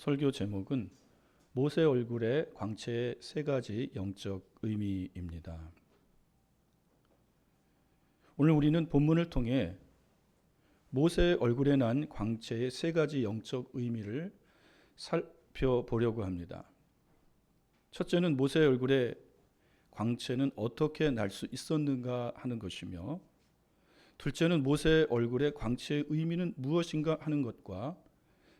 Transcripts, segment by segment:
설교 제목은 모세 얼굴의 광채의 세 가지 영적 의미입니다. 오늘 우리는 본문을 통해 모세 얼굴에 난 광채의 세 가지 영적 의미를 살펴보려고 합니다. 첫째는 모세 얼굴의 광채는 어떻게 날 수 있었는가 하는 것이며, 둘째는 모세 얼굴의 광채의 의미는 무엇인가 하는 것과,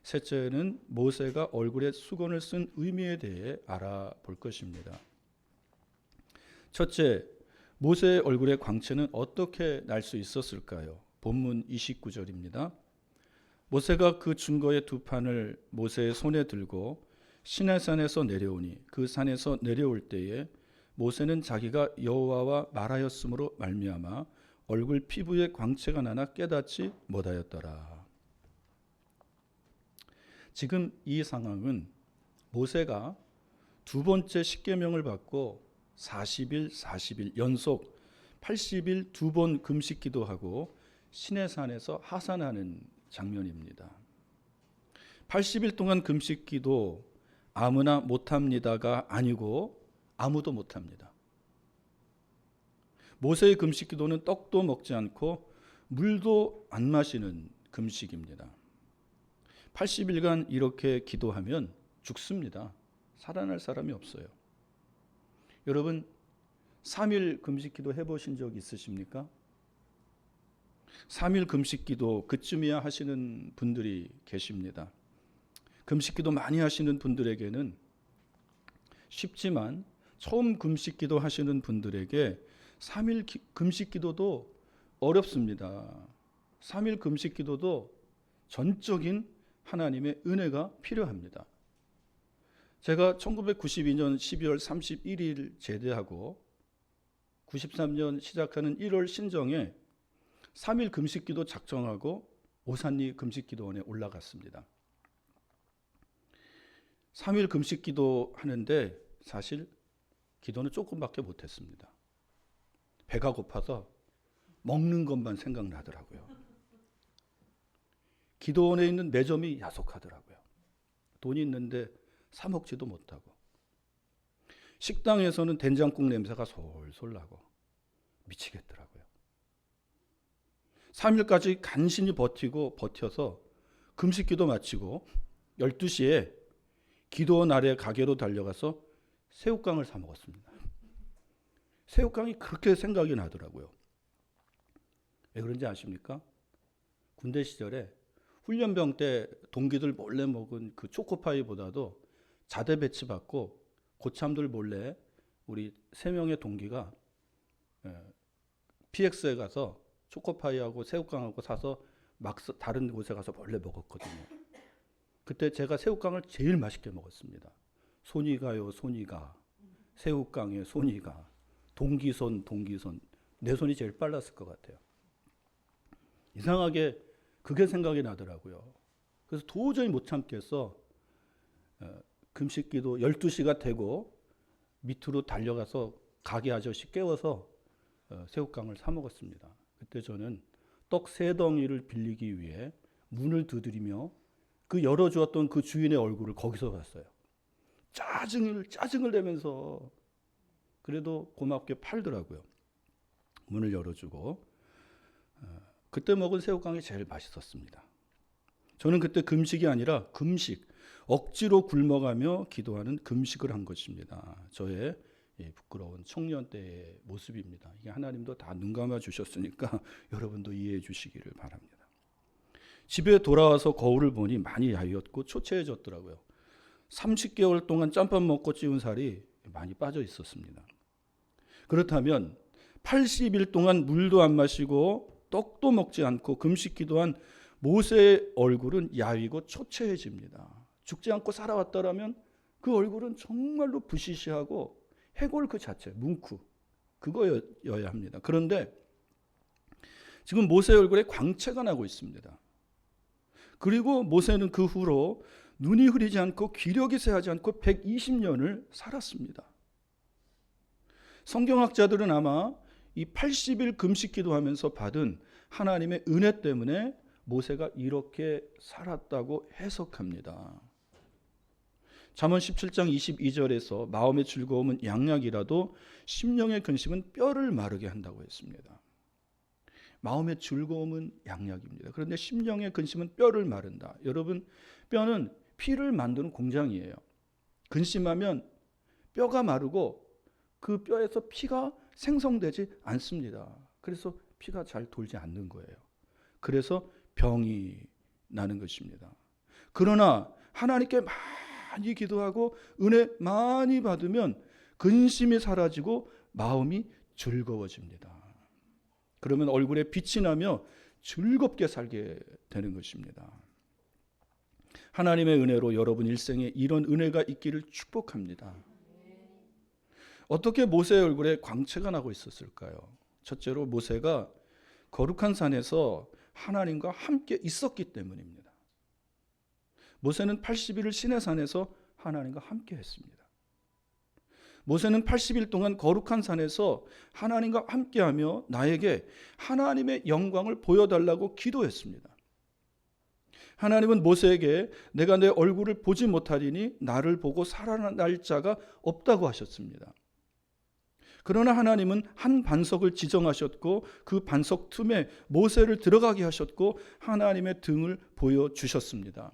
셋째는 모세가 얼굴에 수건을 쓴 의미에 대해 알아볼 것입니다. 첫째, 모세의 얼굴의 광채는 어떻게 날 수 있었을까요? 본문 29절입니다. 모세가 그 증거의 두 판을 모세의 손에 들고 시내산에서 내려오니 그 산에서 내려올 때에 모세는 자기가 여호와와 말하였으므로 말미암아 얼굴 피부에 광채가 나나 깨닫지 못하였더라. 지금 이 상황은 모세가 두 번째 십계명을 받고 40일 40일 연속 80일 두 번 금식 기도하고 시내산에서 하산하는 장면입니다. 80일 동안 금식 기도 아무나 못합니다가 아니고 아무도 못합니다. 모세의 금식 기도는 떡도 먹지 않고 물도 안 마시는 금식입니다. 80일간 이렇게 기도하면 죽습니다. 살아날 사람이 없어요. 여러분 3일 금식 기도 해보신 적 있으십니까? 3일 금식 기도 그쯤이야 하시는 분들이 계십니다. 금식 기도 많이 하시는 분들에게는 쉽지만 처음 금식 기도 하시는 분들에게 3일 금식 기도도 어렵습니다. 3일 금식 기도도 전적인 하나님의 은혜가 필요합니다. 제가 1992년 12월 31일 제대하고 93년 시작하는 1월 신정에 3일 금식기도 작정하고 오산리 금식기도원에 올라갔습니다. 3일 금식기도 하는데 사실 기도는 조금밖에 못했습니다. 배가 고파서 먹는 것만 생각나더라고요. 기도원에 있는 매점이 야속하더라고요. 돈이 있는데 사 먹지도 못하고, 식당에서는 된장국 냄새가 솔솔 나고 미치겠더라고요. 3일까지 간신히 버텨서 금식기도 마치고 12시에 기도원 아래 가게로 달려가서 새우깡을 사 먹었습니다. 새우깡이 그렇게 생각이 나더라고요. 왜 그런지 아십니까? 군대 시절에 훈련병 때 동기들 몰래 먹은 그 초코파이보다도 자대 배치 받고 고참들 몰래 우리 3명의 동기가 PX에 가서 초코파이하고 새우깡하고 사서 막 다른 곳에 가서 몰래 먹었거든요. 그때 제가 새우깡을 제일 맛있게 먹었습니다. 손이 가요, 손이 가. 새우깡에 손이 가. 동기손. 내 손이 제일 빨랐을 것 같아요. 이상하게 그게 생각이 나더라고요. 그래서 도저히 못 참겠어 금식기도 12시가 되고 밑으로 달려가서 가게 아저씨 깨워서 새우깡을 사 먹었습니다. 그때 저는 떡 3덩이를 빌리기 위해 문을 두드리며 그 열어주었던 그 주인의 얼굴을 거기서 봤어요. 짜증을 내면서 그래도 고맙게 팔더라고요. 문을 열어주고 그때 먹은 새우깡이 제일 맛있었습니다. 저는 그때 금식이 아니라 금식, 억지로 굶어가며 기도하는 금식을 한 것입니다. 저의 부끄러운 청년 때의 모습입니다. 이게 하나님도 다 눈 감아 주셨으니까 여러분도 이해해 주시기를 바랍니다. 집에 돌아와서 거울을 보니 많이 야위었고 초췌해졌더라고요. 30개월 동안 짬밥 먹고 찌운 살이 많이 빠져 있었습니다. 그렇다면 80일 동안 물도 안 마시고 떡도 먹지 않고 금식 기도한 모세의 얼굴은 야위고 초췌해집니다. 죽지 않고 살아왔다라면 그 얼굴은 정말로 부시시하고 해골 그 자체, 뭉크 그거여야 합니다. 그런데 지금 모세의 얼굴에 광채가 나고 있습니다. 그리고 모세는 그 후로 눈이 흐리지 않고 기력이 쇠하지 않고 120년을 살았습니다. 성경학자들은 아마 이 80일 금식 기도하면서 받은 하나님의 은혜 때문에 모세가 이렇게 살았다고 해석합니다. 잠언 17장 22절에서 마음의 즐거움은 양약이라도 심령의 근심은 뼈를 마르게 한다고 했습니다. 마음의 즐거움은 양약입니다. 그런데 심령의 근심은 뼈를 마른다. 여러분, 뼈는 피를 만드는 공장이에요. 근심하면 뼈가 마르고 그 뼈에서 피가 생성되지 않습니다. 그래서 피가 잘 돌지 않는 거예요. 그래서 병이 나는 것입니다. 그러나 하나님께 많이 기도하고 은혜 많이 받으면 근심이 사라지고 마음이 즐거워집니다. 그러면 얼굴에 빛이 나며 즐겁게 살게 되는 것입니다. 하나님의 은혜로 여러분 일생에 이런 은혜가 있기를 축복합니다. 어떻게 모세의 얼굴에 광채가 나고 있었을까요? 첫째로 모세가 거룩한 산에서 하나님과 함께 있었기 때문입니다. 모세는 80일을 시내산에서 하나님과 함께 했습니다. 모세는 80일 동안 거룩한 산에서 하나님과 함께하며 나에게 하나님의 영광을 보여달라고 기도했습니다. 하나님은 모세에게 내가 내 얼굴을 보지 못하리니 나를 보고 살아날 자가 없다고 하셨습니다. 그러나 하나님은 한 반석을 지정하셨고 그 반석 틈에 모세를 들어가게 하셨고 하나님의 등을 보여주셨습니다.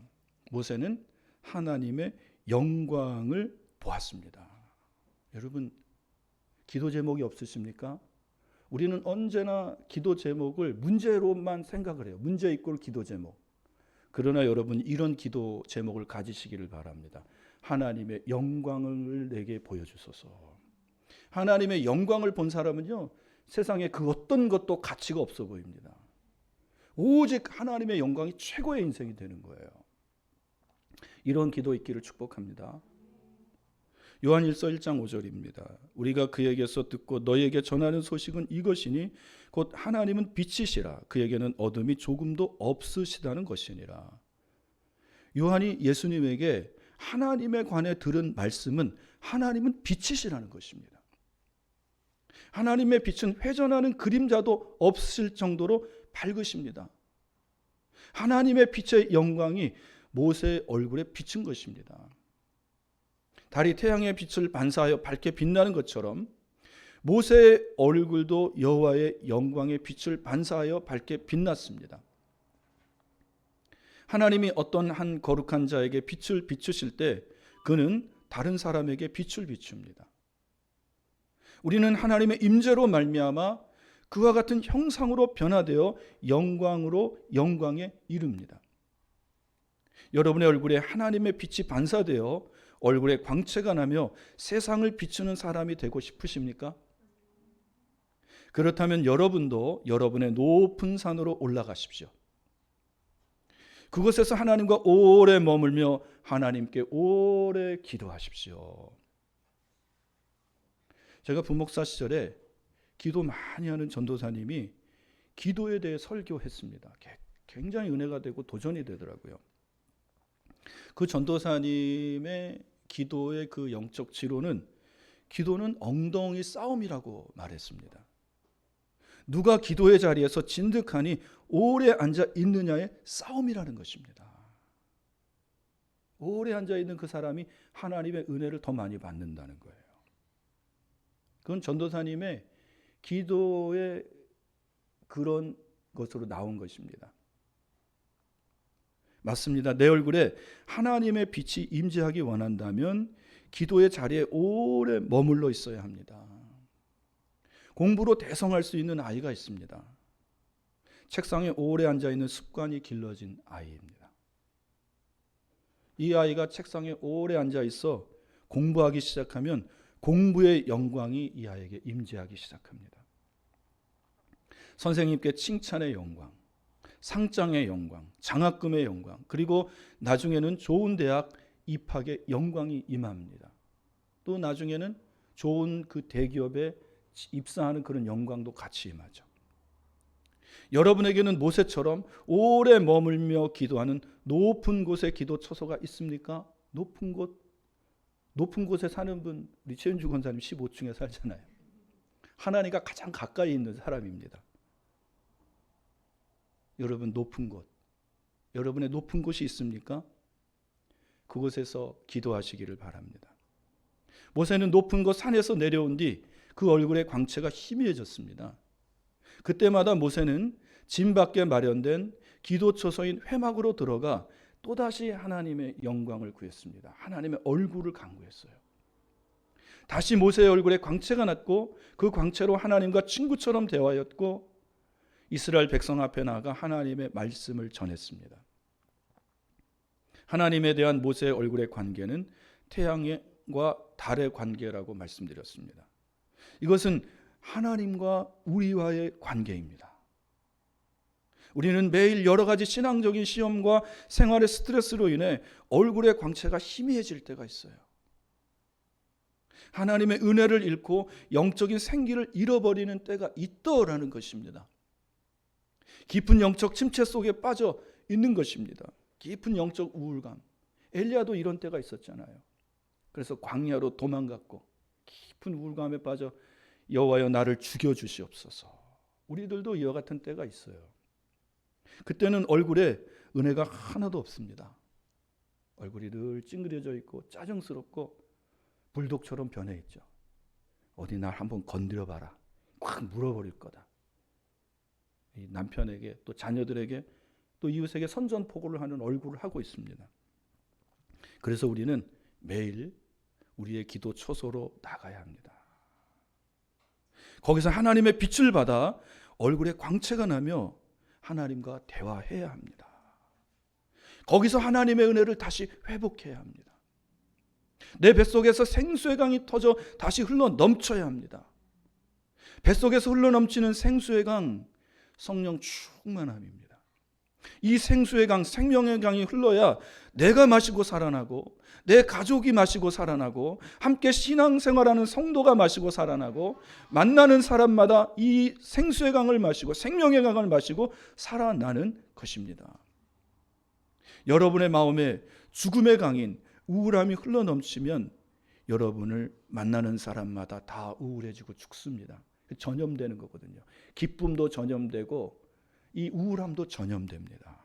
모세는 하나님의 영광을 보았습니다. 여러분, 기도 제목이 없으십니까? 우리는 언제나 기도 제목을 문제로만 생각을 해요. 문제 이꼴 기도 제목. 그러나 여러분, 이런 기도 제목을 가지시기를 바랍니다. 하나님의 영광을 내게 보여주소서. 하나님의 영광을 본 사람은요, 세상에 그 어떤 것도 가치가 없어 보입니다. 오직 하나님의 영광이 최고의 인생이 되는 거예요. 이런 기도 있기를 축복합니다. 요한일서 1장 5절입니다. 우리가 그에게서 듣고 너희에게 전하는 소식은 이것이니 곧 하나님은 빛이시라 그에게는 어둠이 조금도 없으시다는 것이니라. 요한이 예수님에게 하나님에 관해 들은 말씀은 하나님은 빛이시라는 것입니다. 하나님의 빛은 회전하는 그림자도 없을 정도로 밝으십니다. 하나님의 빛의 영광이 모세의 얼굴에 비친 것입니다. 달이 태양의 빛을 반사하여 밝게 빛나는 것처럼 모세의 얼굴도 여호와의 영광의 빛을 반사하여 밝게 빛났습니다. 하나님이 어떤 한 거룩한 자에게 빛을 비추실 때 그는 다른 사람에게 빛을 비춥니다. 우리는 하나님의 임재로 말미암아 그와 같은 형상으로 변화되어 영광으로 영광에 이릅니다. 여러분의 얼굴에 하나님의 빛이 반사되어 얼굴에 광채가 나며 세상을 비추는 사람이 되고 싶으십니까? 그렇다면 여러분도 여러분의 높은 산으로 올라가십시오. 그곳에서 하나님과 오래 머물며 하나님께 오래 기도하십시오. 제가 부목사 시절에 기도 많이 하는 전도사님이 기도에 대해 설교했습니다. 굉장히 은혜가 되고 도전이 되더라고요. 그 전도사님의 기도의 그 영적 지론은 기도는 엉덩이 싸움이라고 말했습니다. 누가 기도의 자리에서 진득하니 오래 앉아 있느냐의 싸움이라는 것입니다. 오래 앉아 있는 그 사람이 하나님의 은혜를 더 많이 받는다는 거예요. 그건 전도사님의 기도의 그런 것으로 나온 것입니다. 맞습니다. 내 얼굴에 하나님의 빛이 임재하기 원한다면 기도의 자리에 오래 머물러 있어야 합니다. 공부로 대성할 수 있는 아이가 있습니다. 책상에 오래 앉아있는 습관이 길러진 아이입니다. 이 아이가 책상에 오래 앉아있어 공부하기 시작하면 공부의 영광이 이 아이에게 임재하기 시작합니다. 선생님께 칭찬의 영광, 상장의 영광, 장학금의 영광, 그리고 나중에는 좋은 대학 입학의 영광이 임합니다. 또 나중에는 좋은 그 대기업에 입사하는 그런 영광도 같이 임하죠. 여러분에게는 모세처럼 오래 머물며 기도하는 높은 곳에 기도 처소가 있습니까? 높은 곳에 사는 분, 우리 최은주 권사님 15층에 살잖아요. 하나님과 가장 가까이 있는 사람입니다. 여러분 높은 곳, 여러분의 높은 곳이 있습니까? 그곳에서 기도하시기를 바랍니다. 모세는 높은 곳 산에서 내려온 뒤 그 얼굴의 광채가 희미해졌습니다. 그때마다 모세는 진 밖에 마련된 기도 처소인 회막으로 들어가 또다시 하나님의 영광을 구했습니다. 하나님의 얼굴을 간구했어요. 다시 모세의 얼굴에 광채가 났고 그 광채로 하나님과 친구처럼 대화했고 이스라엘 백성 앞에 나아가 하나님의 말씀을 전했습니다. 하나님에 대한 모세의 얼굴의 관계는 태양과 달의 관계라고 말씀드렸습니다. 이것은 하나님과 우리와의 관계입니다. 우리는 매일 여러 가지 신앙적인 시험과 생활의 스트레스로 인해 얼굴의 광채가 희미해질 때가 있어요. 하나님의 은혜를 잃고 영적인 생기를 잃어버리는 때가 있더라는 것입니다. 깊은 영적 침체 속에 빠져 있는 것입니다. 깊은 영적 우울감. 엘리야도 이런 때가 있었잖아요. 그래서 광야로 도망갔고 깊은 우울감에 빠져 여호와여 나를 죽여주시옵소서. 우리들도 이와 같은 때가 있어요. 그때는 얼굴에 은혜가 하나도 없습니다. 얼굴이 늘 찡그려져 있고 짜증스럽고 불독처럼 변해 있죠. 어디 날 한번 건드려봐라. 꽉 물어버릴 거다. 이 남편에게 또 자녀들에게 또 이웃에게 선전포고를 하는 얼굴을 하고 있습니다. 그래서 우리는 매일 우리의 기도 처소로 나가야 합니다. 거기서 하나님의 빛을 받아 얼굴에 광채가 나며 하나님과 대화해야 합니다. 거기서 하나님의 은혜를 다시 회복해야 합니다. 내 뱃속에서 생수의 강이 터져 다시 흘러 넘쳐야 합니다. 뱃속에서 흘러 넘치는 생수의 강, 성령 충만함입니다. 이 생수의 강, 생명의 강이 흘러야 내가 마시고 살아나고 내 가족이 마시고 살아나고 함께 신앙생활하는 성도가 마시고 살아나고 만나는 사람마다 이 생수의 강을 마시고 생명의 강을 마시고 살아나는 것입니다. 여러분의 마음에 죽음의 강인 우울함이 흘러넘치면 여러분을 만나는 사람마다 다 우울해지고 죽습니다. 전염되는 거거든요. 기쁨도 전염되고 이 우울함도 전염됩니다.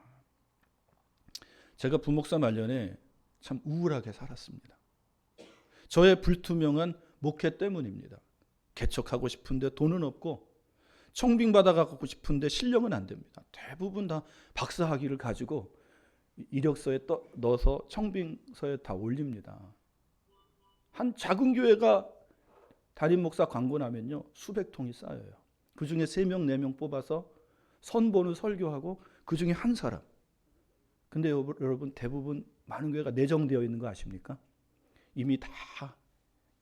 제가 부목사 말년에 참 우울하게 살았습니다. 저의 불투명한 목회 때문입니다. 개척하고 싶은데 돈은 없고 청빙 받아가고 싶은데 실력은 안 됩니다. 대부분 다 박사학위를 가지고 이력서에 넣어서 청빙서에 다 올립니다. 한 작은 교회가 담임 목사 광고 나면요 수백 통이 쌓여요. 그 중에 3명 4명 뽑아서 선보는 설교하고 그 중에 한 사람. 근데 여러분 대부분 많은 교회가 내정되어 있는 거 아십니까? 이미 다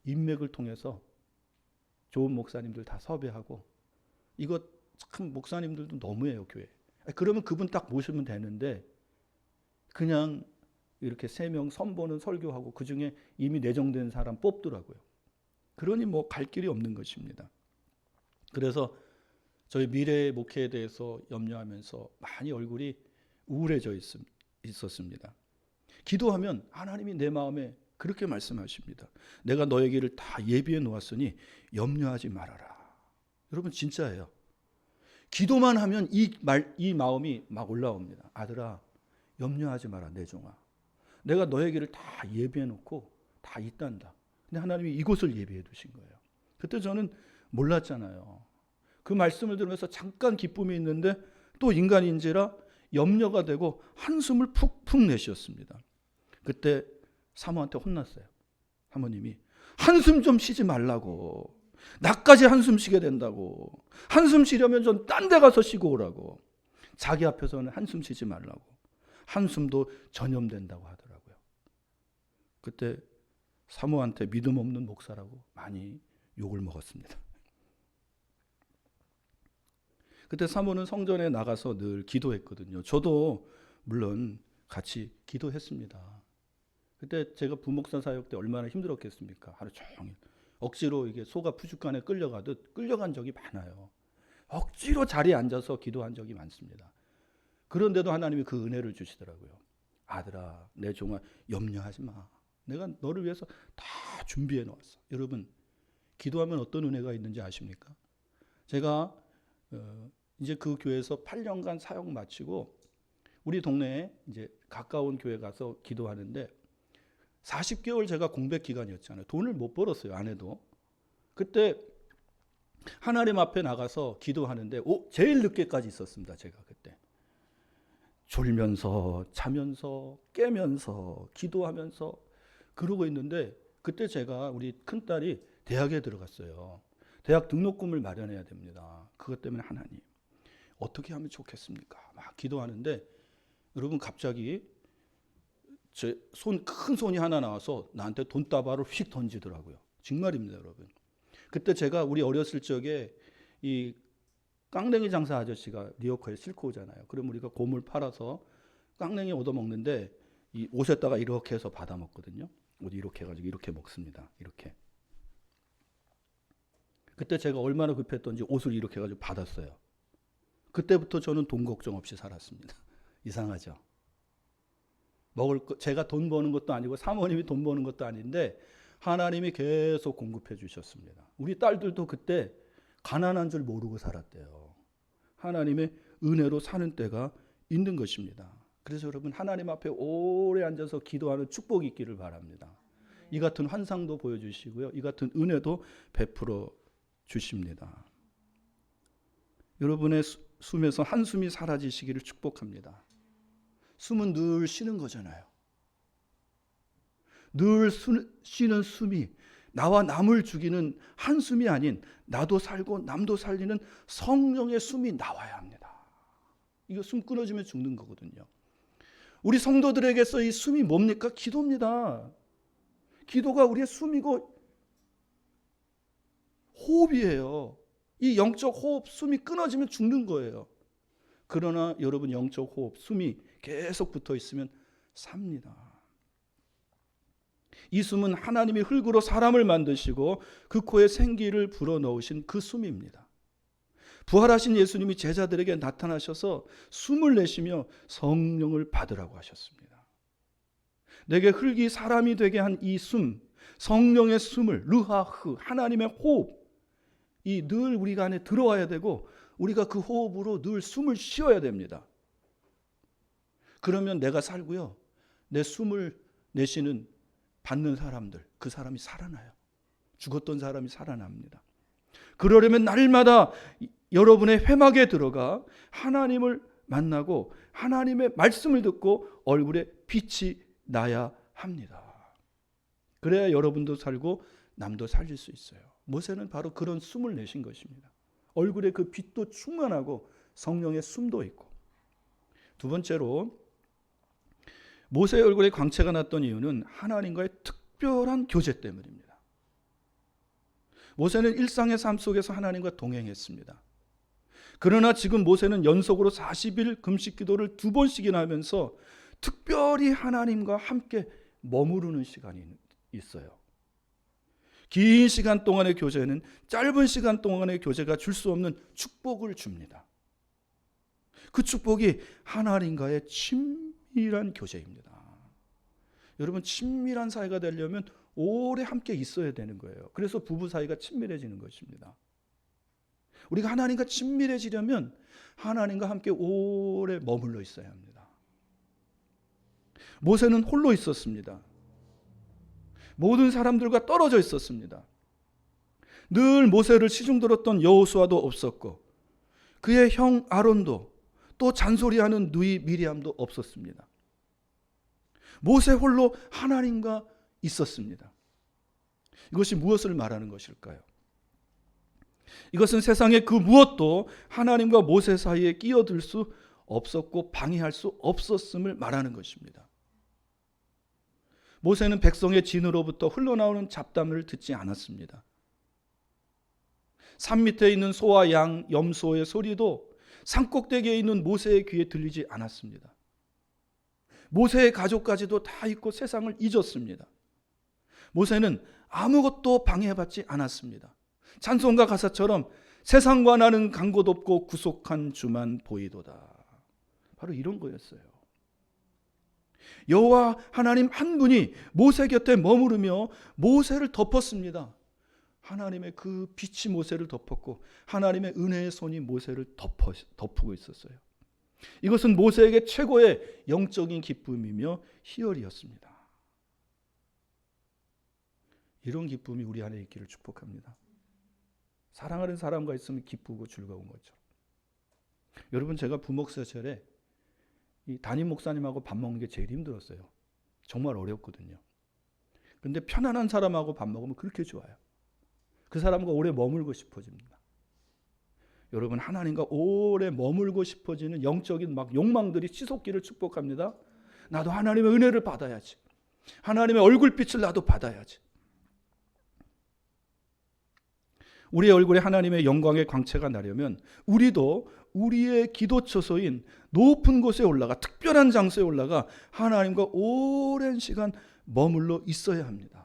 인맥을 통해서 좋은 목사님들 다 섭외하고 이거 참 목사님들도 너무해요 교회. 그러면 그분 딱 모시면 되는데 그냥 이렇게 3명 선보는 설교하고 그 중에 이미 내정된 사람 뽑더라고요. 그러니 뭐 갈 길이 없는 것입니다. 그래서 저희 미래의 목회에 대해서 염려하면서 많이 얼굴이 우울해져 있었습니다. 기도하면 하나님이 내 마음에 그렇게 말씀하십니다. 내가 너의 길을 다 예비해 놓았으니 염려하지 말아라. 여러분 진짜예요. 기도만 하면 이 마음이 막 올라옵니다. 아들아 염려하지 마라 내 종아. 내가 너의 길을 다 예비해 놓고 다 있단다. 근데 하나님이 이곳을 예비해 두신 거예요. 그때 저는 몰랐잖아요. 그 말씀을 들으면서 잠깐 기쁨이 있는데 또 인간인지라 염려가 되고 한숨을 푹푹 내쉬었습니다. 그때 사모한테 혼났어요. 사모님이 한숨 좀 쉬지 말라고. 나까지 한숨 쉬게 된다고. 한숨 쉬려면 좀 딴 데 가서 쉬고 오라고. 자기 앞에서는 한숨 쉬지 말라고. 한숨도 전염된다고 하더라고요. 그때 사모한테 믿음 없는 목사라고 많이 욕을 먹었습니다. 그때 사모는 성전에 나가서 늘 기도했거든요. 저도 물론 같이 기도했습니다. 그때 제가 부목사 사역 때 얼마나 힘들었겠습니까? 하루 종일 억지로 이게 소가 푸주간에 끌려가듯 끌려간 적이 많아요. 억지로 자리에 앉아서 기도한 적이 많습니다. 그런데도 하나님이 그 은혜를 주시더라고요. 아들아 내 종아 염려하지 마. 내가 너를 위해서 다 준비해 놓았어. 여러분 기도하면 어떤 은혜가 있는지 아십니까? 제가 이제 그 교회에서 8년간 사역 마치고 우리 동네에 이제 가까운 교회 가서 기도하는데 40개월 제가 공백 기간이었잖아요. 돈을 못 벌었어요. 아내도. 그때 하나님 앞에 나가서 기도하는데 제일 늦게까지 있었습니다. 제가 그때. 졸면서 자면서 깨면서 기도하면서 그러고 있는데 그때 제가 우리 큰딸이 대학에 들어갔어요. 대학 등록금을 마련해야 됩니다. 그것 때문에 하나님 어떻게 하면 좋겠습니까? 막 기도하는데 여러분 갑자기 제 큰 손이 하나 나와서 나한테 돈다발을 휙 던지더라고요. 정말입니다, 여러분. 그때 제가 우리 어렸을 적에 이 깡냉이 장사 아저씨가 리어커에 싣고 오잖아요. 그럼 우리가 곰을 팔아서 깡냉이 얻어 먹는데 이 옷에다가 이렇게 해서 받아 먹거든요. 옷 이렇게 해가지고 이렇게 먹습니다. 이렇게. 그때 제가 얼마나 급했던지 옷을 이렇게 해가지고 받았어요. 그때부터 저는 돈 걱정 없이 살았습니다. 이상하죠? 제가 돈 버는 것도 아니고 사모님이 돈 버는 것도 아닌데 하나님이 계속 공급해 주셨습니다. 우리 딸들도 그때 가난한 줄 모르고 살았대요. 하나님의 은혜로 사는 때가 있는 것입니다. 그래서 여러분 하나님 앞에 오래 앉아서 기도하는 축복이 있기를 바랍니다. 이 같은 환상도 보여주시고요. 이 같은 은혜도 베풀어 주십니다. 여러분의 숨에서 한숨이 사라지시기를 축복합니다. 숨은 늘 쉬는 거잖아요. 늘 쉬는 숨이 나와 남을 죽이는 한숨이 아닌 나도 살고 남도 살리는 성령의 숨이 나와야 합니다. 이거 숨 끊어지면 죽는 거거든요. 우리 성도들에게서 이 숨이 뭡니까? 기도입니다. 기도가 우리의 숨이고 호흡이에요. 이 영적 호흡, 숨이 끊어지면 죽는 거예요. 그러나 여러분 영적 호흡, 숨이 계속 붙어 있으면 삽니다. 이 숨은 하나님이 흙으로 사람을 만드시고 그 코에 생기를 불어넣으신 그 숨입니다. 부활하신 예수님이 제자들에게 나타나셔서 숨을 내쉬며 성령을 받으라고 하셨습니다. 내게 흙이 사람이 되게 한 이 숨, 성령의 숨을 르하흐, 하나님의 호흡, 이 늘 우리가 안에 들어와야 되고 우리가 그 호흡으로 늘 숨을 쉬어야 됩니다. 그러면 내가 살고요. 내 숨을 내쉬는 받는 사람들, 그 사람이 살아나요. 죽었던 사람이 살아납니다. 그러려면 날마다 여러분의 회막에 들어가 하나님을 만나고 하나님의 말씀을 듣고 얼굴에 빛이 나야 합니다. 그래야 여러분도 살고 남도 살릴 수 있어요. 모세는 바로 그런 숨을 내신 것입니다. 얼굴에 그 빛도 충만하고 성령의 숨도 있고. 두 번째로 모세의 얼굴에 광채가 났던 이유는 하나님과의 특별한 교제 때문입니다. 모세는 일상의 삶 속에서 하나님과 동행했습니다. 그러나 지금 모세는 연속으로 40일 금식 기도를 2번씩이나 하면서 특별히 하나님과 함께 머무르는 시간이 있어요. 긴 시간 동안의 교제는 짧은 시간 동안의 교제가 줄 수 없는 축복을 줍니다. 그 축복이 하나님과의 친밀한 교제입니다. 여러분 친밀한 사이가 되려면 오래 함께 있어야 되는 거예요. 그래서 부부 사이가 친밀해지는 것입니다. 우리가 하나님과 친밀해지려면 하나님과 함께 오래 머물러 있어야 합니다. 모세는 홀로 있었습니다. 모든 사람들과 떨어져 있었습니다. 늘 모세를 시중들었던 여호수아도 없었고 그의 형 아론도 또 잔소리하는 누이 미리암도 없었습니다. 모세 홀로 하나님과 있었습니다. 이것이 무엇을 말하는 것일까요? 이것은 세상의 그 무엇도 하나님과 모세 사이에 끼어들 수 없었고 방해할 수 없었음을 말하는 것입니다. 모세는 백성의 진으로부터 흘러나오는 잡담을 듣지 않았습니다. 산 밑에 있는 소와 양, 염소의 소리도 산꼭대기에 있는 모세의 귀에 들리지 않았습니다. 모세의 가족까지도 다 잊고 세상을 잊었습니다. 모세는 아무것도 방해받지 않았습니다. 찬송가 가사처럼 세상과 나는 간 곳 없고 구속한 주만 보이도다. 바로 이런 거였어요. 여호와 하나님 한 분이 모세 곁에 머무르며 모세를 덮었습니다. 하나님의 그 빛이 모세를 덮었고 하나님의 은혜의 손이 모세를 덮고 있었어요. 이것은 모세에게 최고의 영적인 기쁨이며 희열이었습니다. 이런 기쁨이 우리 안에 있기를 축복합니다. 사랑하는 사람과 있으면 기쁘고 즐거운 거죠. 여러분, 제가 부목사 시절에 이 담임 목사님하고 밥 먹는 게 제일 힘들었어요. 정말 어렵거든요. 근데 편안한 사람하고 밥 먹으면 그렇게 좋아요. 그 사람과 오래 머물고 싶어집니다. 여러분, 하나님과 오래 머물고 싶어지는 영적인 막 욕망들이 치솟기를 축복합니다. 나도 하나님의 은혜를 받아야지. 하나님의 얼굴빛을 나도 받아야지. 우리의 얼굴에 하나님의 영광의 광채가 나려면 우리도 우리의 기도처소인 높은 곳에 올라가, 특별한 장소에 올라가 하나님과 오랜 시간 머물러 있어야 합니다.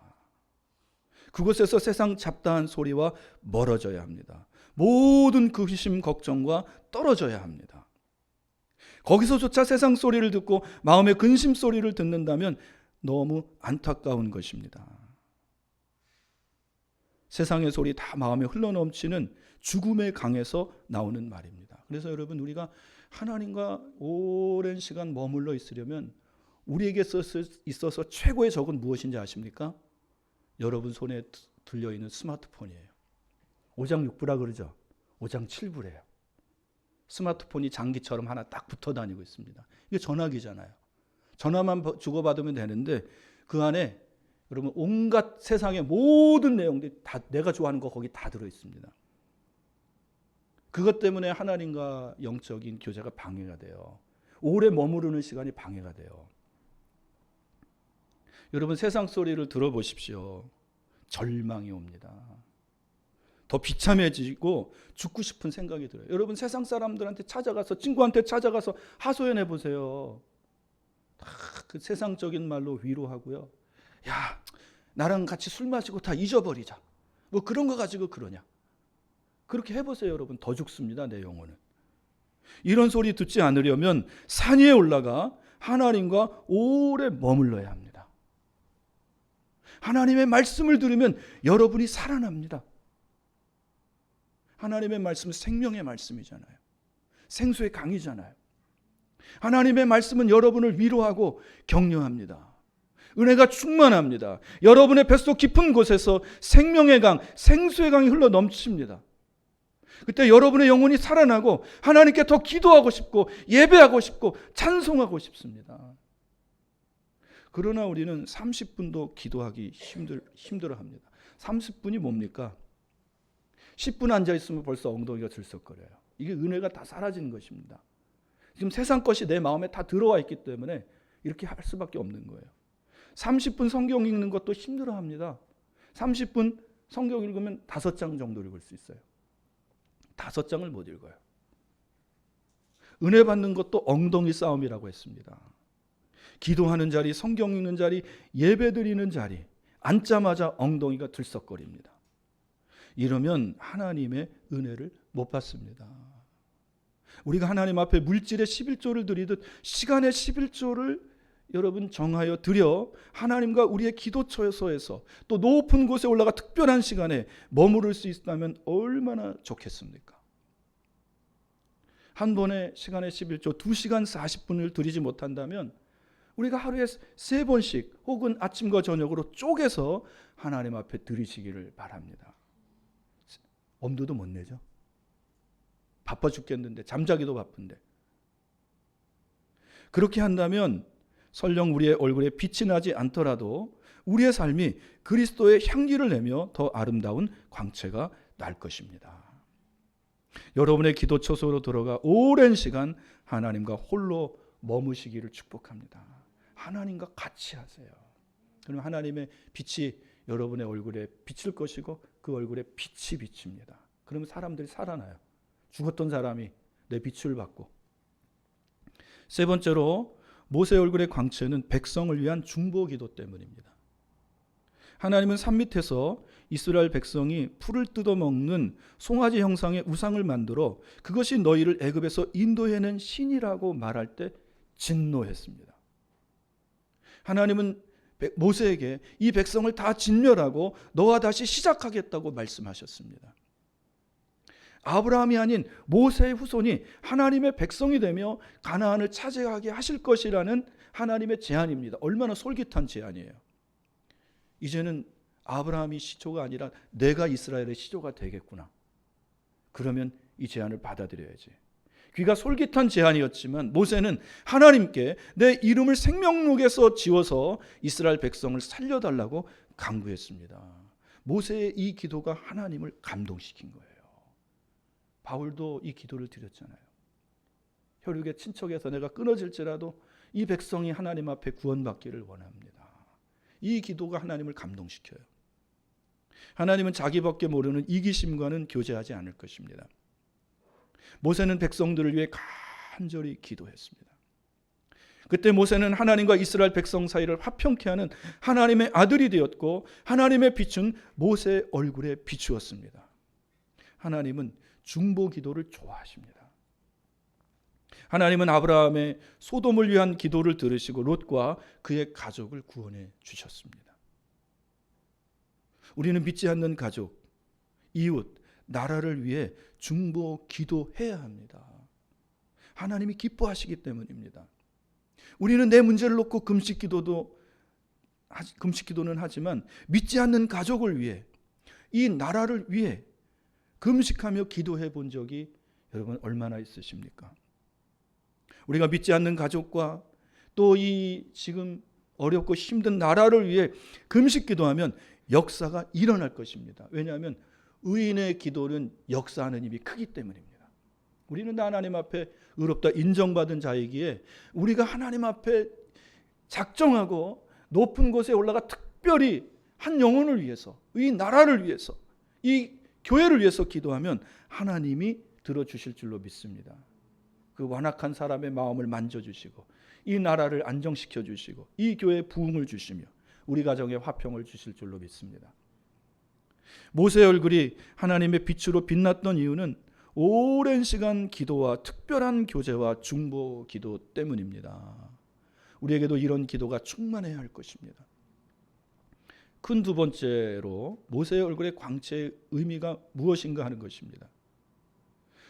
그곳에서 세상 잡다한 소리와 멀어져야 합니다. 모든 근심 걱정과 떨어져야 합니다. 거기서조차 세상 소리를 듣고 마음의 근심 소리를 듣는다면 너무 안타까운 것입니다. 세상의 소리 다 마음에 흘러넘치는 죽음의 강에서 나오는 말입니다. 그래서 여러분, 우리가 하나님과 오랜 시간 머물러 있으려면 우리에게 있어서 최고의 적은 무엇인지 아십니까? 여러분 손에 들려있는 스마트폰이에요. 오장육부라 그러죠. 오장칠부래요. 스마트폰이 장기처럼 하나 딱 붙어 다니고 있습니다. 이게 전화기잖아요. 전화만 주고받으면 되는데 그 안에 여러분 온갖 세상의 모든 내용들이 다 내가 좋아하는 거 거기 다 들어있습니다. 그것 때문에 하나님과 영적인 교제가 방해가 돼요. 오래 머무르는 시간이 방해가 돼요. 여러분, 세상 소리를 들어보십시오. 절망이 옵니다. 더 비참해지고 죽고 싶은 생각이 들어요. 여러분, 세상 사람들한테 찾아가서, 친구한테 찾아가서 하소연해 보세요. 다 그 세상적인 말로 위로하고요. 야, 나랑 같이 술 마시고 다 잊어버리자. 뭐 그런 거 가지고 그러냐. 그렇게 해보세요, 여러분. 더 죽습니다, 내 영혼은. 이런 소리 듣지 않으려면 산 위에 올라가 하나님과 오래 머물러야 합니다. 하나님의 말씀을 들으면 여러분이 살아납니다. 하나님의 말씀은 생명의 말씀이잖아요. 생수의 강이잖아요. 하나님의 말씀은 여러분을 위로하고 격려합니다. 은혜가 충만합니다. 여러분의 뱃속 깊은 곳에서 생명의 강, 생수의 강이 흘러 넘칩니다. 그때 여러분의 영혼이 살아나고 하나님께 더 기도하고 싶고 예배하고 싶고 찬송하고 싶습니다. 그러나 우리는 30분도 기도하기 힘들어합니다. 30분이 뭡니까? 10분 앉아있으면 벌써 엉덩이가 들썩거려요. 이게 은혜가 다 사라지는 것입니다. 지금 세상 것이 내 마음에 다 들어와 있기 때문에 이렇게 할 수밖에 없는 거예요. 30분 성경 읽는 것도 힘들어합니다. 30분 성경 읽으면 5장 정도 읽을 수 있어요. 5장을 못 읽어요. 은혜 받는 것도 엉덩이 싸움이라고 했습니다. 기도하는 자리, 성경 읽는 자리, 예배 드리는 자리, 앉자마자 엉덩이가 들썩거립니다. 이러면 하나님의 은혜를 못 받습니다. 우리가 하나님 앞에 물질의 11조를 드리듯 시간의 11조를 여러분 정하여 드려 하나님과 우리의 기도처에서 또 높은 곳에 올라가 특별한 시간에 머무를 수 있다면 얼마나 좋겠습니까? 한 번에 시간의 11조 2시간 40분을 드리지 못한다면 우리가 하루에 3번씩 혹은 아침과 저녁으로 쪼개서 하나님 앞에 드리시기를 바랍니다. 엄두도 못 내죠. 바빠 죽겠는데, 잠자기도 바쁜데. 그렇게 한다면 설령 우리의 얼굴에 빛이 나지 않더라도 우리의 삶이 그리스도의 향기를 내며 더 아름다운 광채가 날 것입니다. 여러분의 기도 처소로 들어가 오랜 시간 하나님과 홀로 머무시기를 축복합니다. 하나님과 같이 하세요. 그럼 하나님의 빛이 여러분의 얼굴에 비칠 것이고 그 얼굴에 빛이 비칩니다. 그러면 사람들이 살아나요. 죽었던 사람이 내 빛을 받고. 세 번째로 모세 얼굴의 광채는 백성을 위한 중보기도 때문입니다. 하나님은 산 밑에서 이스라엘 백성이 풀을 뜯어먹는 송아지 형상의 우상을 만들어 그것이 너희를 애굽에서 인도해낸 신이라고 말할 때 진노했습니다. 하나님은 모세에게 이 백성을 다 진멸하고 너와 다시 시작하겠다고 말씀하셨습니다. 아브라함이 아닌 모세의 후손이 하나님의 백성이 되며 가나안을 차지하게 하실 것이라는 하나님의 제안입니다. 얼마나 솔깃한 제안이에요. 이제는 아브라함이 시초가 아니라 내가 이스라엘의 시초가 되겠구나. 그러면 이 제안을 받아들여야지. 귀가 솔깃한 제안이었지만 모세는 하나님께 내 이름을 생명록에서 지워서 이스라엘 백성을 살려달라고 간구했습니다. 모세의 이 기도가 하나님을 감동시킨 거예요. 바울도 이 기도를 드렸잖아요. 혈육의 친척에서 내가 끊어질지라도 이 백성이 하나님 앞에 구원받기를 원합니다. 이 기도가 하나님을 감동시켜요. 하나님은 자기밖에 모르는 이기심과는 교제하지 않을 것입니다. 모세는 백성들을 위해 간절히 기도했습니다. 그때 모세는 하나님과 이스라엘 백성 사이를 화평케 하는 하나님의 아들이 되었고 하나님의 빛은 모세의 얼굴에 비추었습니다. 하나님은 중보 기도를 좋아하십니다. 하나님은 아브라함의 소돔을 위한 기도를 들으시고 롯과 그의 가족을 구원해 주셨습니다. 우리는 믿지 않는 가족, 이웃, 나라를 위해 중보 기도해야 합니다. 하나님이 기뻐하시기 때문입니다. 우리는 내 문제를 놓고 금식 기도는 하지만 믿지 않는 가족을 위해, 이 나라를 위해 금식하며 기도해 본 적이 여러분 얼마나 있으십니까? 우리가 믿지 않는 가족과 또 이 지금 어렵고 힘든 나라를 위해 금식 기도하면 역사가 일어날 것입니다. 왜냐하면 의인의 기도는 역사하는 힘이 크기 때문입니다. 우리는 하나님 앞에 의롭다 인정받은 자이기에 우리가 하나님 앞에 작정하고 높은 곳에 올라가 특별히 한 영혼을 위해서, 이 나라를 위해서, 이 교회를 위해서 기도하면 하나님이 들어주실 줄로 믿습니다. 그 완악한 사람의 마음을 만져주시고 이 나라를 안정시켜 주시고 이 교회에 부흥을 주시며 우리 가정에 화평을 주실 줄로 믿습니다. 모세의 얼굴이 하나님의 빛으로 빛났던 이유는 오랜 시간 기도와 특별한 교제와 중보 기도 때문입니다. 우리에게도 이런 기도가 충만해야 할 것입니다. 큰 두 번째로 모세의 얼굴의 광채의 의미가 무엇인가 하는 것입니다.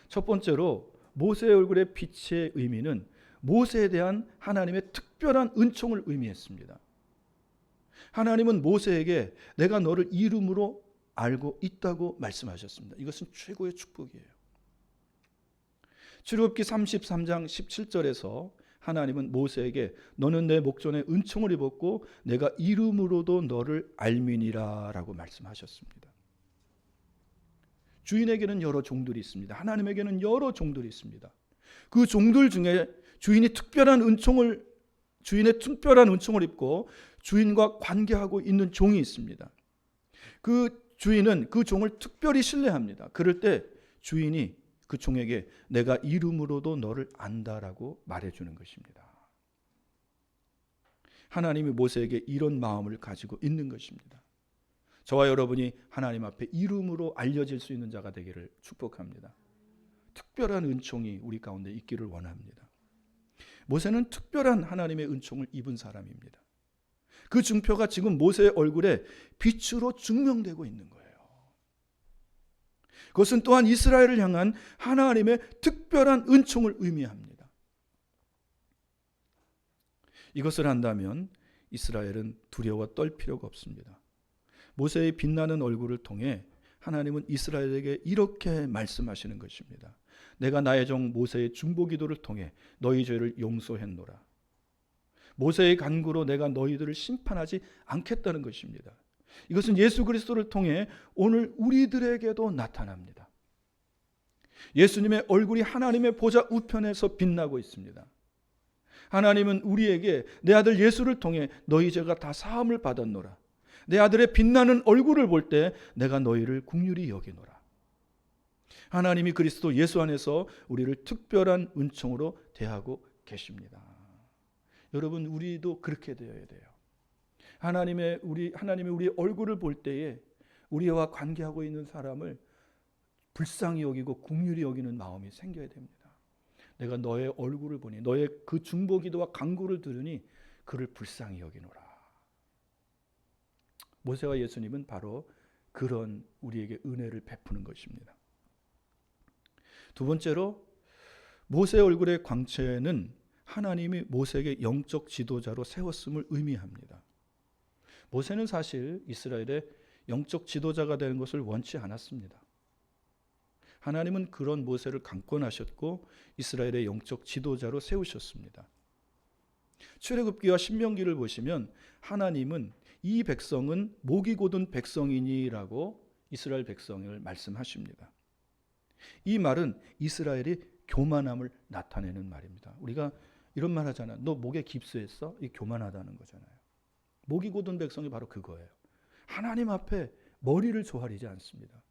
첫 번째로 모세의 얼굴의 빛의 의미는 모세에 대한 하나님의 특별한 은총을 의미했습니다. 하나님은 모세에게 내가 너를 이름으로 알고 있다고 말씀하셨습니다. 이것은 최고의 축복이에요. 출애굽기 33장 17절에서 하나님은 모세에게 너는 내 목전에 은총을 입었고 내가 이름으로도 너를 알미니라 라고 말씀하셨습니다. 주인에게는 여러 종들이 있습니다. 하나님에게는 여러 종들이 있습니다. 그 종들 중에 주인의 특별한 은총을 입고 주인과 관계하고 있는 종이 있습니다. 그 주인은 그 종을 특별히 신뢰합니다. 그럴 때 주인이 그 종에게 내가 이름으로도 너를 안다라고 말해주는 것입니다. 하나님이 모세에게 이런 마음을 가지고 있는 것입니다. 저와 여러분이 하나님 앞에 이름으로 알려질 수 있는 자가 되기를 축복합니다. 특별한 은총이 우리 가운데 있기를 원합니다. 모세는 특별한 하나님의 은총을 입은 사람입니다. 그 증표가 지금 모세의 얼굴에 빛으로 증명되고 있는 거예요. 그것은 또한 이스라엘을 향한 하나님의 특별한 은총을 의미합니다. 이것을 한다면 이스라엘은 두려워 떨 필요가 없습니다. 모세의 빛나는 얼굴을 통해 하나님은 이스라엘에게 이렇게 말씀하시는 것입니다. 내가 나의 종 모세의 중보 기도를 통해 너희 죄를 용서했노라. 모세의 간구로 내가 너희들을 심판하지 않겠다는 것입니다. 이것은 예수 그리스도를 통해 오늘 우리들에게도 나타납니다. 예수님의 얼굴이 하나님의 보좌 우편에서 빛나고 있습니다. 하나님은 우리에게 내 아들 예수를 통해 너희 죄가 다 사함을 받았노라. 내 아들의 빛나는 얼굴을 볼 때 내가 너희를 긍휼히 여기노라. 하나님이 그리스도 예수 안에서 우리를 특별한 은총으로 대하고 계십니다. 여러분, 우리도 그렇게 되어야 돼요. 하나님의 우리 얼굴을 볼 때에 우리와 관계하고 있는 사람을 불쌍히 여기고 긍휼히 여기는 마음이 생겨야 됩니다. 내가 너의 얼굴을 보니 너의 그 중보 기도와 간구를 들으니 그를 불쌍히 여기노라. 모세와 예수님은 바로 그런 우리에게 은혜를 베푸는 것입니다. 두 번째로 모세의 얼굴의 광채는 하나님이 모세에게 영적 지도자로 세웠음을 의미합니다. 모세는 사실 이스라엘의 영적 지도자가 되는 것을 원치 않았습니다. 하나님은 그런 모세를 강권하셨고 이스라엘의 영적 지도자로 세우셨습니다. 출애굽기와 신명기를 보시면 하나님은 이 백성은 목이 곧은 백성이니라고 이스라엘 백성을 말씀하십니다. 이 말은 이스라엘이 교만함을 나타내는 말입니다. 우리가 이런 말 하잖아요. 너 목에 깁스했어? 이 교만하다는 거잖아요. 목이 곧은 백성이 바로 그거예요. 하나님 앞에 머리를 조아리지 않습니다.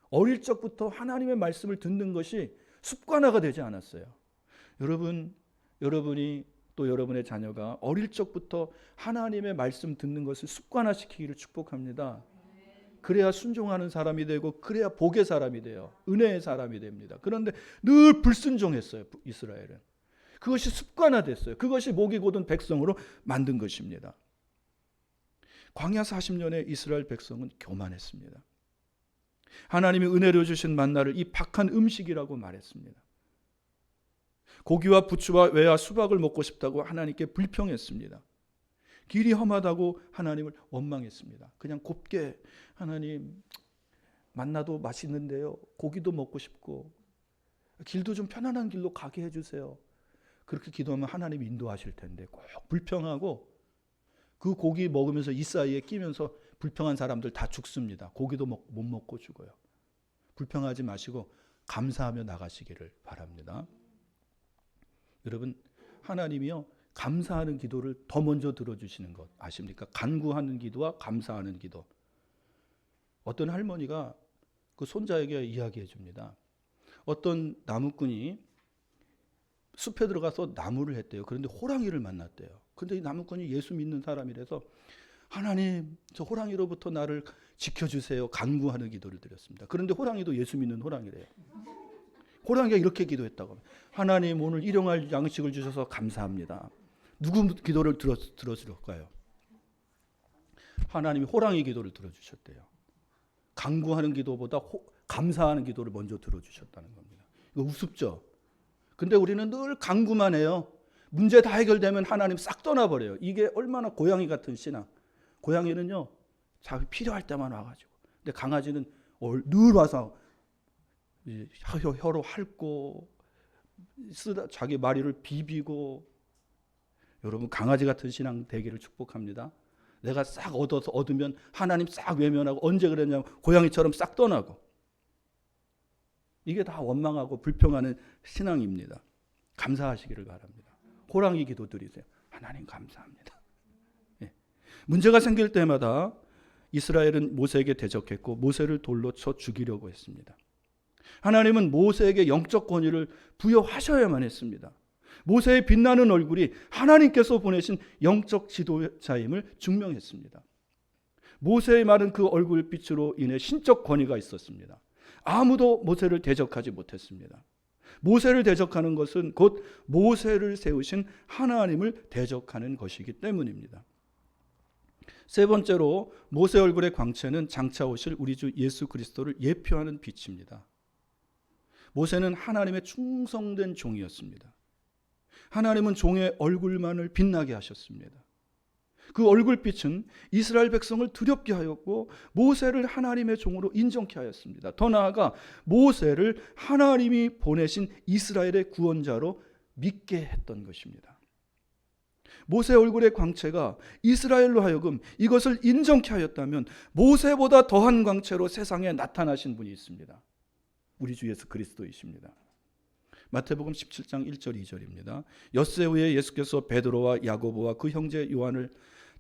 어릴 적부터 하나님의 말씀을 듣는 것이 습관화가 되지 않았어요. 여러분이 또 여러분의 자녀가 어릴 적부터 하나님의 말씀 듣는 것을 습관화시키기를 축복합니다. 그래야 순종하는 사람이 되고 그래야 복의 사람이 돼요. 은혜의 사람이 됩니다. 그런데 늘 불순종했어요. 이스라엘은. 그것이 습관화됐어요. 그것이 목이 곧은 백성으로 만든 것입니다. 광야 40년의 이스라엘 백성은 교만했습니다. 하나님이 은혜로 주신 만나를 이 박한 음식이라고 말했습니다. 고기와 부추와 외와 수박을 먹고 싶다고 하나님께 불평했습니다. 길이 험하다고 하나님을 원망했습니다. 그냥 곱게 하나님 만나도 맛있는데요. 고기도 먹고 싶고 길도 좀 편안한 길로 가게 해주세요. 그렇게 기도하면 하나님이 인도하실 텐데 꼭 불평하고 그 고기 먹으면서 이 사이에 끼면서 불평한 사람들 다 죽습니다. 고기도 못 먹고 죽어요. 불평하지 마시고 감사하며 나가시기를 바랍니다. 여러분 하나님이요 감사하는 기도를 더 먼저 들어주시는 것 아십니까? 간구하는 기도와 감사하는 기도. 어떤 할머니가 그 손자에게 이야기해 줍니다. 어떤 나무꾼이 숲에 들어가서 나무를 했대요. 그런데 호랑이를 만났대요. 그런데 이 나무꾼이 예수 믿는 사람이라서 하나님 저 호랑이로부터 나를 지켜주세요. 간구하는 기도를 드렸습니다. 그런데 호랑이도 예수 믿는 호랑이래요. 호랑이가 이렇게 기도했다고. 하나님 오늘 일용할 양식을 주셔서 감사합니다. 누구 기도를 들어줄까요? 하나님이 호랑이 기도를 들어주셨대요. 간구하는 기도보다 감사하는 기도를 먼저 들어주셨다는 겁니다. 이거 우습죠? 근데 우리는 늘 간구만 해요. 문제 다 해결되면 하나님 싹 떠나버려요. 이게 얼마나 고양이 같은 신앙. 고양이는요 자기 필요할 때만 와가지고. 근데 강아지는 늘 와서 혀로 핥고 자기 마리를 비비고. 여러분 강아지 같은 신앙 되기를 축복합니다. 내가 싹 얻으면 하나님 싹 외면하고 언제 그랬냐면 고양이처럼 싹 떠나고. 이게 다 원망하고 불평하는 신앙입니다. 감사하시기를 바랍니다. 호랑이 기도 드리세요. 하나님 감사합니다. 예. 문제가 생길 때마다 이스라엘은 모세에게 대적했고 모세를 돌로 쳐 죽이려고 했습니다. 하나님은 모세에게 영적 권위를 부여하셔야만 했습니다. 모세의 빛나는 얼굴이 하나님께서 보내신 영적 지도자임을 증명했습니다. 모세의 마른 그 얼굴빛으로 인해 신적 권위가 있었습니다. 아무도 모세를 대적하지 못했습니다. 모세를 대적하는 것은 곧 모세를 세우신 하나님을 대적하는 것이기 때문입니다. 세 번째로 모세 얼굴의 광채는 장차 오실 우리 주 예수 그리스도를 예표하는 빛입니다. 모세는 하나님의 충성된 종이었습니다. 하나님은 종의 얼굴만을 빛나게 하셨습니다. 그 얼굴빛은 이스라엘 백성을 두렵게 하였고 모세를 하나님의 종으로 인정케 하였습니다. 더 나아가 모세를 하나님이 보내신 이스라엘의 구원자로 믿게 했던 것입니다. 모세 얼굴의 광채가 이스라엘로 하여금 이것을 인정케 하였다면 모세보다 더한 광채로 세상에 나타나신 분이 있습니다. 우리 주 예수 그리스도이십니다. 마태복음 17장 1절 2절입니다. 엿새 후에 예수께서 베드로와 야고보와 그 형제 요한을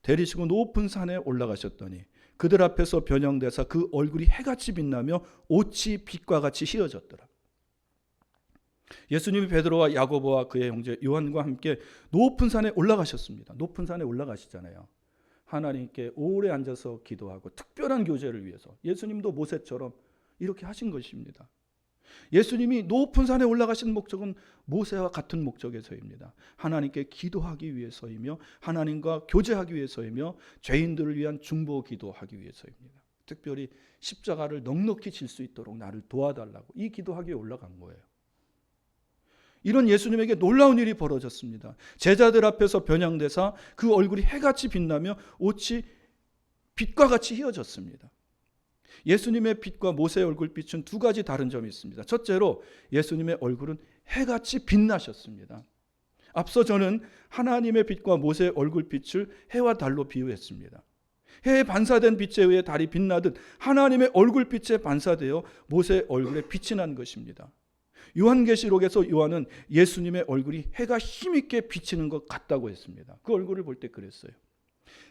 데리시고 높은 산에 올라가셨더니 그들 앞에서 변형되사 그 얼굴이 해같이 빛나며 옷이 빛과 같이 휘어졌더라. 예수님이 베드로와 야고보와 그의 형제 요한과 함께 높은 산에 올라가셨습니다. 높은 산에 올라가시잖아요. 하나님께 오래 앉아서 기도하고 특별한 교제를 위해서 예수님도 모세처럼 이렇게 하신 것입니다. 예수님이 높은 산에 올라가신 목적은 모세와 같은 목적에서입니다. 하나님께 기도하기 위해서이며 하나님과 교제하기 위해서이며 죄인들을 위한 중보 기도하기 위해서입니다. 특별히 십자가를 넉넉히 질 수 있도록 나를 도와달라고 이 기도하기에 올라간 거예요. 이런 예수님에게 놀라운 일이 벌어졌습니다. 제자들 앞에서 변양되사 그 얼굴이 해같이 빛나며 옷이 빛과 같이 휘어졌습니다. 예수님의 빛과 모세의 얼굴빛은 두 가지 다른 점이 있습니다. 첫째로 예수님의 얼굴은 해같이 빛나셨습니다. 앞서 저는 하나님의 빛과 모세의 얼굴빛을 해와 달로 비유했습니다. 해에 반사된 빛에 의해 달이 빛나듯 하나님의 얼굴빛에 반사되어 모세의 얼굴에 빛이 난 것입니다. 요한계시록에서 요한은 예수님의 얼굴이 해가 힘있게 비치는 것 같다고 했습니다. 그 얼굴을 볼 때 그랬어요.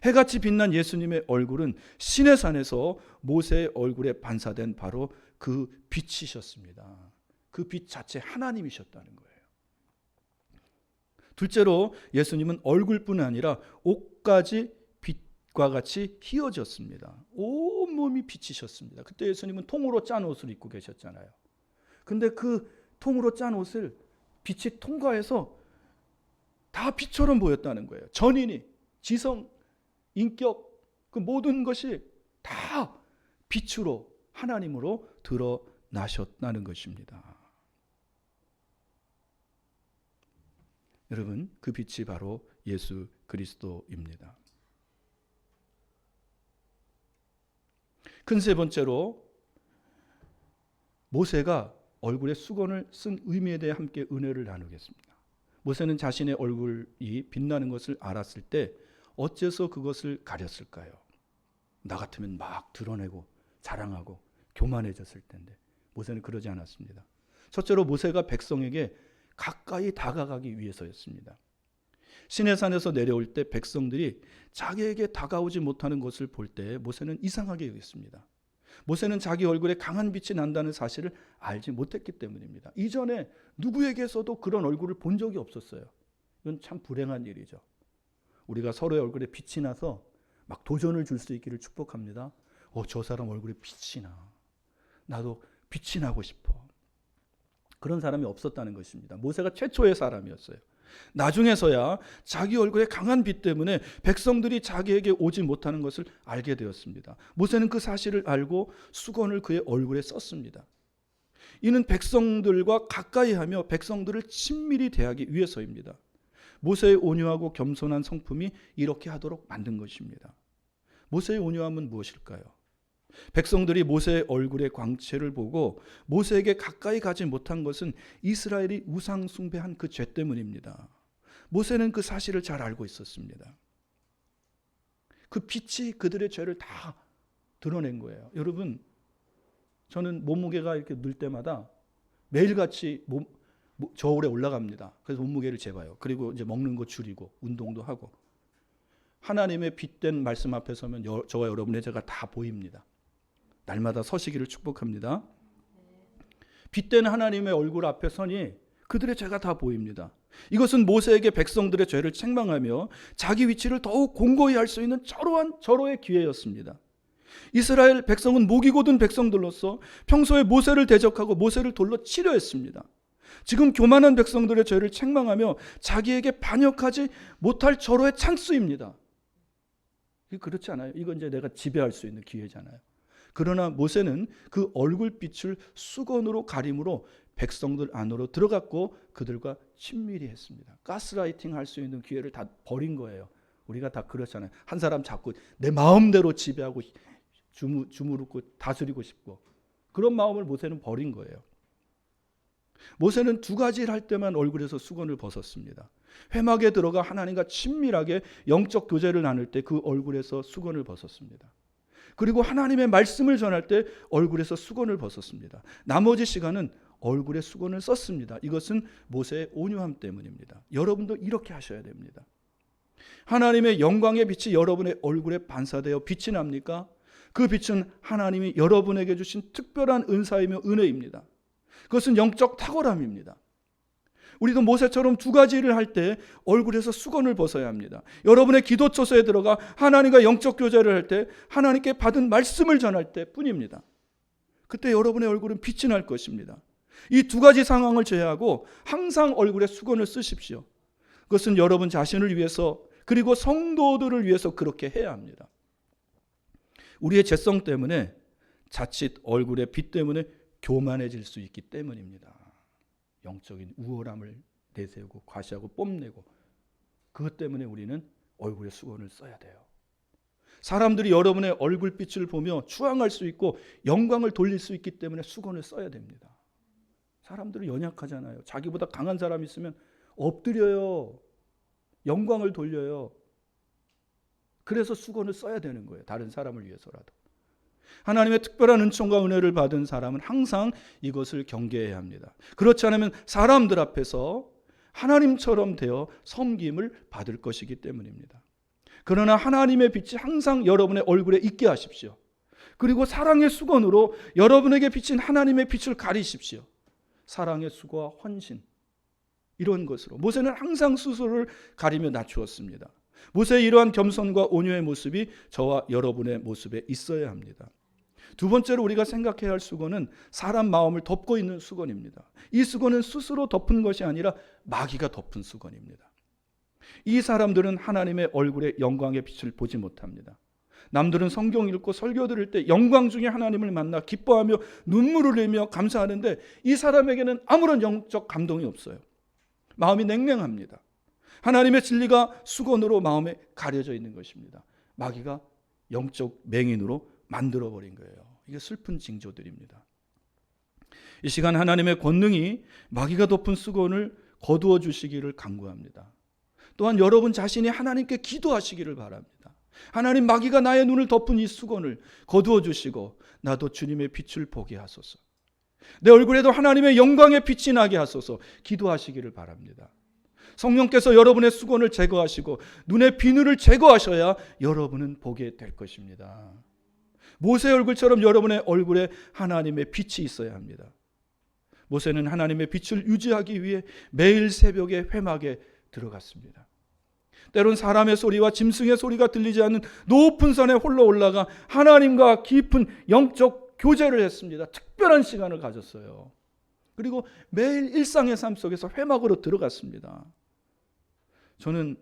해같이 빛난 예수님의 얼굴은 시내산에서 모세의 얼굴에 반사된 바로 그 빛이셨습니다. 그 빛 자체 하나님이셨다는 거예요. 둘째로 예수님은 얼굴뿐 아니라 옷까지 빛과 같이 휘어졌습니다. 온몸이 빛이셨습니다. 그때 예수님은 통으로 짠 옷을 입고 계셨잖아요. 근데 그 통으로 짠 옷을 빛이 통과해서 다 빛처럼 보였다는 거예요. 전인이, 지성, 인격, 그 모든 것이 다 빛으로 하나님으로 드러나셨다는 것입니다. 여러분, 그 빛이 바로 예수 그리스도입니다. 큰 세 번째로 모세가 얼굴에 수건을 쓴 의미에 대해 함께 은혜를 나누겠습니다. 모세는 자신의 얼굴이 빛나는 것을 알았을 때 어째서 그것을 가렸을까요? 나 같으면 막 드러내고 자랑하고 교만해졌을 텐데 모세는 그러지 않았습니다. 첫째로 모세가 백성에게 가까이 다가가기 위해서였습니다. 시내산에서 내려올 때 백성들이 자기에게 다가오지 못하는 것을 볼 때 모세는 이상하게 여겼습니다. 모세는 자기 얼굴에 강한 빛이 난다는 사실을 알지 못했기 때문입니다. 이전에 누구에게서도 그런 얼굴을 본 적이 없었어요. 이건 참 불행한 일이죠. 우리가 서로의 얼굴에 빛이 나서 막 도전을 줄 수 있기를 축복합니다. 저 사람 얼굴에 빛이 나. 나도 빛이 나고 싶어. 그런 사람이 없었다는 것입니다. 모세가 최초의 사람이었어요. 나중에서야 자기 얼굴에 강한 빛 때문에 백성들이 자기에게 오지 못하는 것을 알게 되었습니다. 모세는 그 사실을 알고 수건을 그의 얼굴에 썼습니다. 이는 백성들과 가까이 하며 백성들을 친밀히 대하기 위해서입니다. 모세의 온유하고 겸손한 성품이 이렇게 하도록 만든 것입니다. 모세의 온유함은 무엇일까요? 백성들이 모세의 얼굴의 광채를 보고 모세에게 가까이 가지 못한 것은 이스라엘이 우상 숭배한 그 죄 때문입니다. 모세는 그 사실을 잘 알고 있었습니다. 그 빛이 그들의 죄를 다 드러낸 거예요. 여러분, 저는 몸무게가 이렇게 늘 때마다 매일같이 저울에 올라갑니다. 그래서 몸무게를 재봐요. 그리고 이제 먹는 거 줄이고 운동도 하고. 하나님의 빛된 말씀 앞에 서면 저와 여러분의 죄가 다 보입니다. 날마다 서시기를 축복합니다. 빛된 하나님의 얼굴 앞에 서니 그들의 죄가 다 보입니다. 이것은 모세에게 백성들의 죄를 책망하며 자기 위치를 더욱 공고히 할 수 있는 절호의 기회였습니다. 이스라엘 백성은 목이 곧은 백성들로서 평소에 모세를 대적하고 모세를 돌로 치려 했습니다. 지금 교만한 백성들의 죄를 책망하며 자기에게 반역하지 못할 절호의 찬스입니다. 그렇지 않아요? 이건 이제 내가 지배할 수 있는 기회잖아요. 그러나 모세는 그 얼굴빛을 수건으로 가림으로 백성들 안으로 들어갔고 그들과 친밀히 했습니다. 가스라이팅 할 수 있는 기회를 다 버린 거예요. 우리가 다 그렇잖아요. 한 사람 자꾸 내 마음대로 지배하고 주무르고 다스리고 싶고 그런 마음을 모세는 버린 거예요. 모세는 두 가지를 할 때만 얼굴에서 수건을 벗었습니다. 회막에 들어가 하나님과 친밀하게 영적 교제를 나눌 때 그 얼굴에서 수건을 벗었습니다. 그리고 하나님의 말씀을 전할 때 얼굴에서 수건을 벗었습니다. 나머지 시간은 얼굴에 수건을 썼습니다. 이것은 모세의 온유함 때문입니다. 여러분도 이렇게 하셔야 됩니다. 하나님의 영광의 빛이 여러분의 얼굴에 반사되어 빛이 납니까? 그 빛은 하나님이 여러분에게 주신 특별한 은사이며 은혜입니다. 그것은 영적 탁월함입니다. 우리도 모세처럼 두 가지 일을 할 때 얼굴에서 수건을 벗어야 합니다. 여러분의 기도 처소에 들어가 하나님과 영적 교제를 할 때 하나님께 받은 말씀을 전할 때 뿐입니다. 그때 여러분의 얼굴은 빛이 날 것입니다. 이 두 가지 상황을 제외하고 항상 얼굴에 수건을 쓰십시오. 그것은 여러분 자신을 위해서 그리고 성도들을 위해서 그렇게 해야 합니다. 우리의 죄성 때문에 자칫 얼굴의 빛 때문에 교만해질 수 있기 때문입니다. 영적인 우월함을 내세우고 과시하고 뽐내고 그것 때문에 우리는 얼굴에 수건을 써야 돼요. 사람들이 여러분의 얼굴빛을 보며 추앙할 수 있고 영광을 돌릴 수 있기 때문에 수건을 써야 됩니다. 사람들은 연약하잖아요. 자기보다 강한 사람이 있으면 엎드려요. 영광을 돌려요. 그래서 수건을 써야 되는 거예요. 다른 사람을 위해서라도. 하나님의 특별한 은총과 은혜를 받은 사람은 항상 이것을 경계해야 합니다. 그렇지 않으면 사람들 앞에서 하나님처럼 되어 섬김을 받을 것이기 때문입니다. 그러나 하나님의 빛이 항상 여러분의 얼굴에 있게 하십시오. 그리고 사랑의 수건으로 여러분에게 비친 하나님의 빛을 가리십시오. 사랑의 수고와 헌신, 이런 것으로. 모세는 항상 스스로를 가리며 낮추었습니다. 모세의 이러한 겸손과 온유의 모습이 저와 여러분의 모습에 있어야 합니다. 두 번째로 우리가 생각해야 할 수건은 사람 마음을 덮고 있는 수건입니다. 이 수건은 스스로 덮은 것이 아니라 마귀가 덮은 수건입니다. 이 사람들은 하나님의 얼굴에 영광의 빛을 보지 못합니다. 남들은 성경 읽고 설교 들을 때 영광 중에 하나님을 만나 기뻐하며 눈물을 흘리며 감사하는데 이 사람에게는 아무런 영적 감동이 없어요. 마음이 냉랭합니다. 하나님의 진리가 수건으로 마음에 가려져 있는 것입니다. 마귀가 영적 맹인으로 만들어버린 거예요. 이게 슬픈 징조들입니다. 이 시간 하나님의 권능이 마귀가 덮은 수건을 거두어 주시기를 간구합니다. 또한 여러분 자신이 하나님께 기도하시기를 바랍니다. 하나님, 마귀가 나의 눈을 덮은 이 수건을 거두어 주시고 나도 주님의 빛을 보게 하소서. 내 얼굴에도 하나님의 영광의 빛이 나게 하소서. 기도하시기를 바랍니다. 성령께서 여러분의 수건을 제거하시고 눈의 비늘을 제거하셔야 여러분은 보게 될 것입니다. 모세의 얼굴처럼 여러분의 얼굴에 하나님의 빛이 있어야 합니다. 모세는 하나님의 빛을 유지하기 위해 매일 새벽에 회막에 들어갔습니다. 때론 사람의 소리와 짐승의 소리가 들리지 않는 높은 산에 홀로 올라가 하나님과 깊은 영적 교제를 했습니다. 특별한 시간을 가졌어요. 그리고 매일 일상의 삶 속에서 회막으로 들어갔습니다. 저는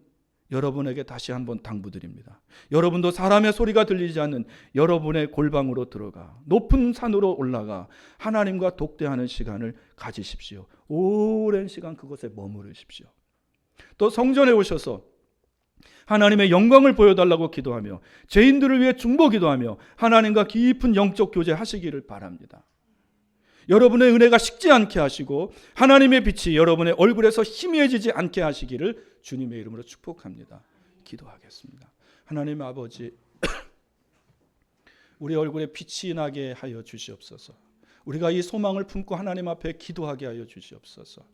여러분에게 다시 한번 당부드립니다. 여러분도 사람의 소리가 들리지 않는 여러분의 골방으로 들어가 높은 산으로 올라가 하나님과 독대하는 시간을 가지십시오. 오랜 시간 그곳에 머무르십시오. 또 성전에 오셔서 하나님의 영광을 보여달라고 기도하며 죄인들을 위해 중보기도하며 하나님과 깊은 영적 교제하시기를 바랍니다. 여러분의 은혜가 식지 않게 하시고 하나님의 빛이 여러분의 얼굴에서 희미해지지 않게 하시기를 주님의 이름으로 축복합니다. 기도하겠습니다. 하나님 아버지, 우리 얼굴에 빛이 나게 하여 주시옵소서. 우리가 이 소망을 품고 하나님 앞에 기도하게 하여 주시옵소서.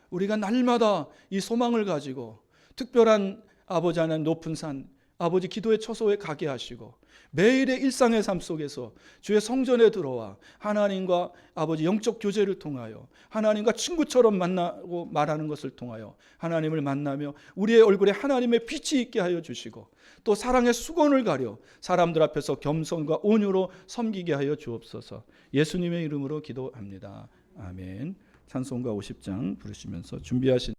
우리가 날마다 이 소망을 가지고 특별한 아버지 하나님 높은 산, 아버지 기도의 처소에 가게 하시고 매일의 일상의 삶 속에서 주의 성전에 들어와 하나님과 아버지 영적 교제를 통하여 하나님과 친구처럼 만나고 말하는 것을 통하여 하나님을 만나며 우리의 얼굴에 하나님의 빛이 있게 하여 주시고 또 사랑의 수건을 가려 사람들 앞에서 겸손과 온유로 섬기게 하여 주옵소서. 예수님의 이름으로 기도합니다. 아멘. 찬송가 50장 부르시면서 준비하신